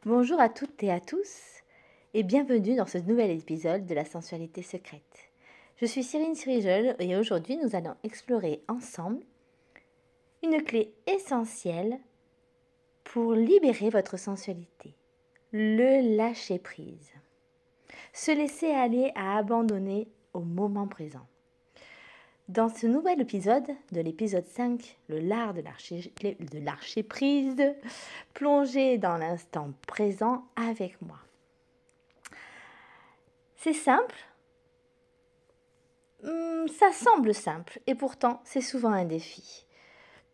Bonjour à toutes et à tous et bienvenue dans ce nouvel épisode de la sensualité secrète. Je suis Cyrine Cyrigel et aujourd'hui nous allons explorer ensemble une clé essentielle pour libérer votre sensualité, le lâcher prise. Se laisser aller à abandonner au moment présent. Dans ce nouvel épisode, de l'épisode 5, le l'art de lâcher prise, plongez dans l'instant présent avec moi. C'est simple, ça semble simple et pourtant c'est souvent un défi.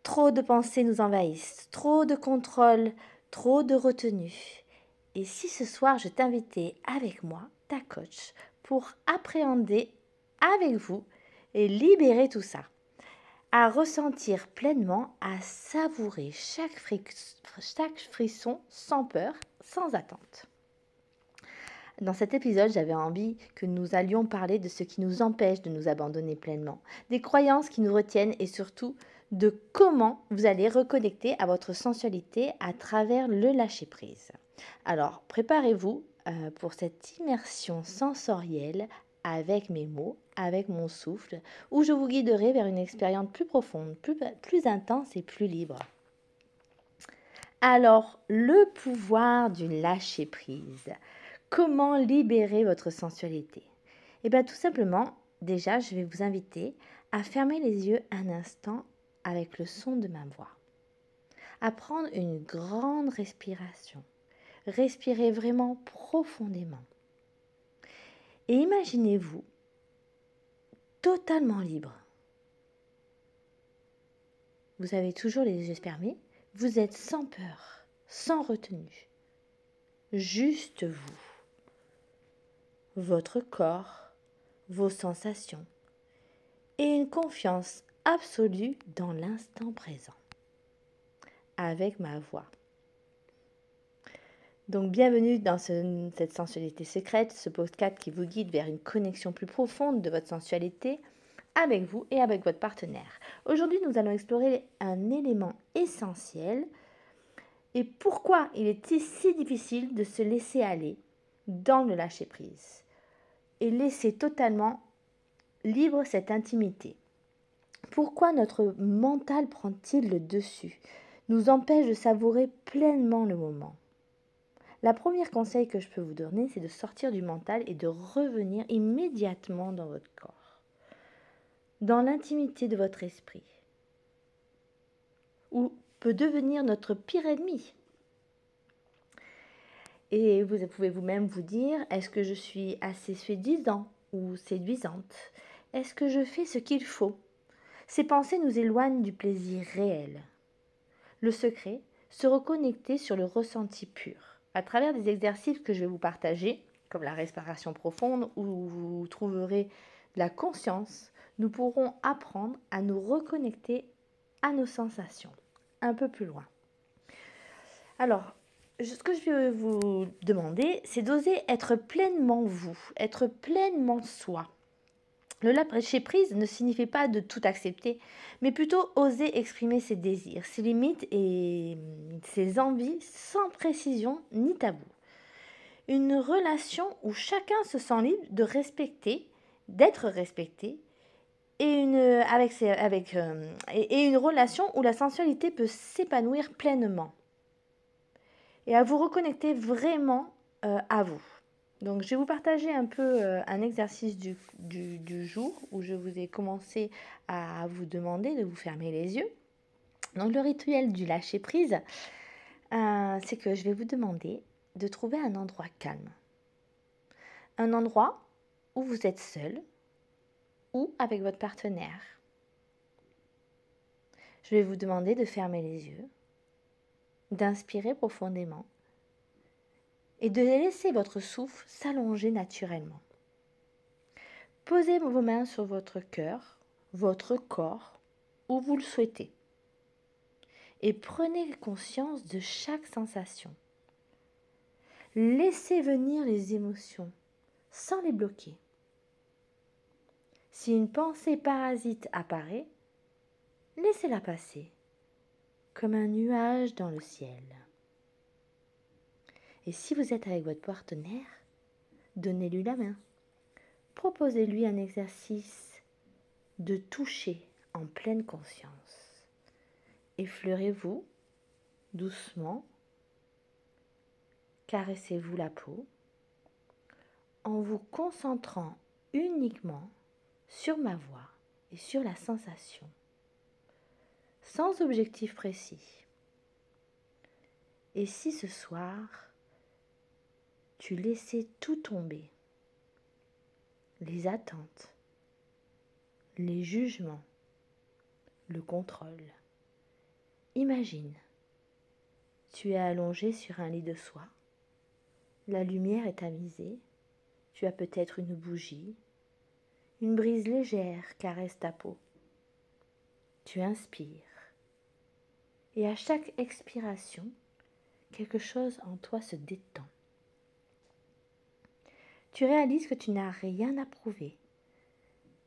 Trop de pensées nous envahissent, trop de contrôle, trop de retenue. Et si ce soir je t'invitais avec moi, ta coach, pour appréhender avec vous et libérer tout ça, à ressentir pleinement, à savourer chaque frisson sans peur, sans attente. Dans cet épisode, j'avais envie que nous allions parler de ce qui nous empêche de nous abandonner pleinement, des croyances qui nous retiennent et surtout de comment vous allez reconnecter à votre sensualité à travers le lâcher-prise. Alors, préparez-vous pour cette immersion sensorielle avec mes mots, avec mon souffle, où je vous guiderai vers une expérience plus profonde, plus intense et plus libre. Alors, le pouvoir du lâcher-prise. Comment libérer votre sensualité? Eh bien, tout simplement, déjà, je vais vous inviter à fermer les yeux un instant avec le son de ma voix. À prendre une grande respiration. Respirez vraiment profondément. Et imaginez-vous totalement libre. Vous avez toujours les yeux fermés. Vous êtes sans peur, sans retenue. Juste vous. Votre corps, vos sensations et une confiance absolue dans l'instant présent avec ma voix. Donc bienvenue dans cette sensualité secrète, ce podcast qui vous guide vers une connexion plus profonde de votre sensualité avec vous et avec votre partenaire. Aujourd'hui, nous allons explorer un élément essentiel et pourquoi il est si difficile de se laisser aller dans le lâcher-prise et laisser totalement libre cette intimité. Pourquoi notre mental prend-il le dessus, nous empêche de savourer pleinement le moment? La première conseil que je peux vous donner, c'est de sortir du mental et de revenir immédiatement dans votre corps, dans l'intimité de votre esprit, où peut devenir notre pire ennemi. Et vous pouvez vous-même vous dire, est-ce que je suis assez séduisant ou séduisante? Est-ce que je fais ce qu'il faut? Ces pensées nous éloignent du plaisir réel. Le secret, se reconnecter sur le ressenti pur, à travers des exercices que je vais vous partager, comme la respiration profonde, où vous trouverez de la conscience, nous pourrons apprendre à nous reconnecter à nos sensations, un peu plus loin. Alors, ce que je vais vous demander, c'est d'oser être pleinement vous, être pleinement soi. Le lâcher-prise ne signifie pas de tout accepter, mais plutôt oser exprimer ses désirs, ses limites et ses envies sans précision ni tabou. Une relation où chacun se sent libre de respecter, d'être respecté, et une relation où la sensualité peut s'épanouir pleinement. Et à vous reconnecter vraiment à vous. Donc, je vais vous partager un peu un exercice du jour où je vous ai commencé à vous demander de vous fermer les yeux. Donc, le rituel du lâcher-prise, c'est que je vais vous demander de trouver un endroit calme. Un endroit où vous êtes seul ou avec votre partenaire. Je vais vous demander de fermer les yeux, d'inspirer profondément et de laisser votre souffle s'allonger naturellement. Posez vos mains sur votre cœur, votre corps, où vous le souhaitez. Et prenez conscience de chaque sensation. Laissez venir les émotions, sans les bloquer. Si une pensée parasite apparaît, laissez-la passer, comme un nuage dans le ciel. Et si vous êtes avec votre partenaire, donnez-lui la main. Proposez-lui un exercice de toucher en pleine conscience. Effleurez-vous doucement, caressez-vous la peau en vous concentrant uniquement sur ma voix et sur la sensation, sans objectif précis. Et si ce soir, tu laissais tout tomber, les attentes, les jugements, le contrôle. Imagine, tu es allongé sur un lit de soie, la lumière est tamisée, tu as peut-être une bougie, une brise légère caresse ta peau. Tu inspires et à chaque expiration, quelque chose en toi se détend. Tu réalises que tu n'as rien à prouver,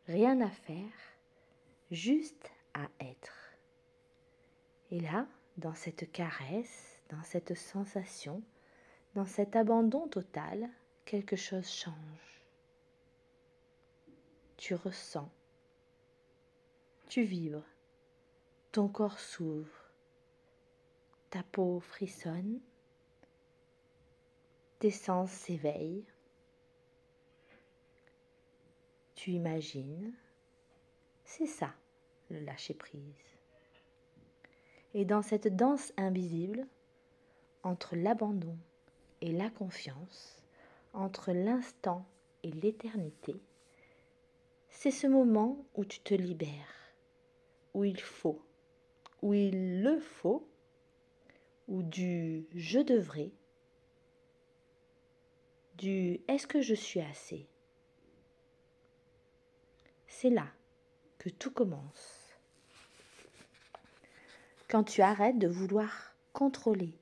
rien à faire, juste à être. Et là, dans cette caresse, dans cette sensation, dans cet abandon total, quelque chose change. Tu ressens, tu vibres, ton corps s'ouvre, ta peau frissonne, tes sens s'éveillent. Tu imagines, c'est ça, le lâcher-prise. Et dans cette danse invisible, entre l'abandon et la confiance, entre l'instant et l'éternité, c'est ce moment où tu te libères, où il faut, où il le faut, ou du « je devrais », du « est-ce que je suis assez ?» C'est là que tout commence. Quand tu arrêtes de vouloir contrôler,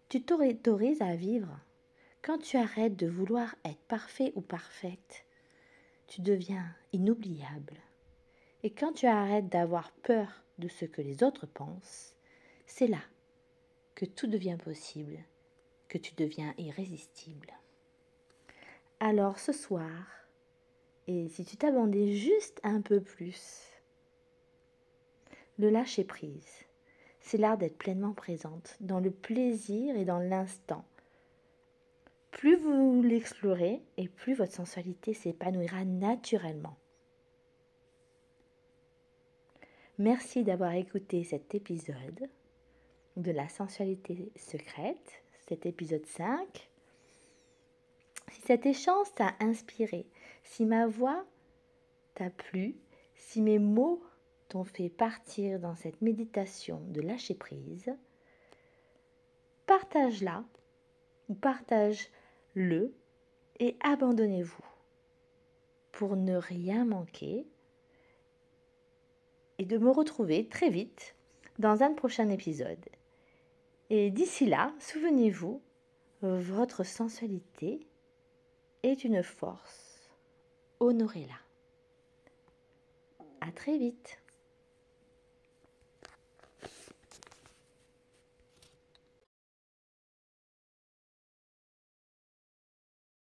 tu t'autorises à vivre. Quand tu arrêtes de vouloir être parfait ou parfaite, tu deviens inoubliable. Et quand tu arrêtes d'avoir peur de ce que les autres pensent, c'est là que tout devient possible, que tu deviens irrésistible. Alors ce soir, et si tu t'abandonnais juste un peu plus, le lâcher-prise, c'est l'art d'être pleinement présente dans le plaisir et dans l'instant. Plus vous l'explorez et plus votre sensualité s'épanouira naturellement. Merci d'avoir écouté cet épisode de la sensualité secrète, cet épisode 5. Si cet échange t'a inspiré, si ma voix t'a plu, si mes mots t'ont fait partir dans cette méditation de lâcher prise, partage-la ou partage-le et abandonnez-vous pour ne rien manquer et de me retrouver très vite dans un prochain épisode. Et d'ici là, souvenez-vous, votre sensualité est une force. Honorez-la. À très vite.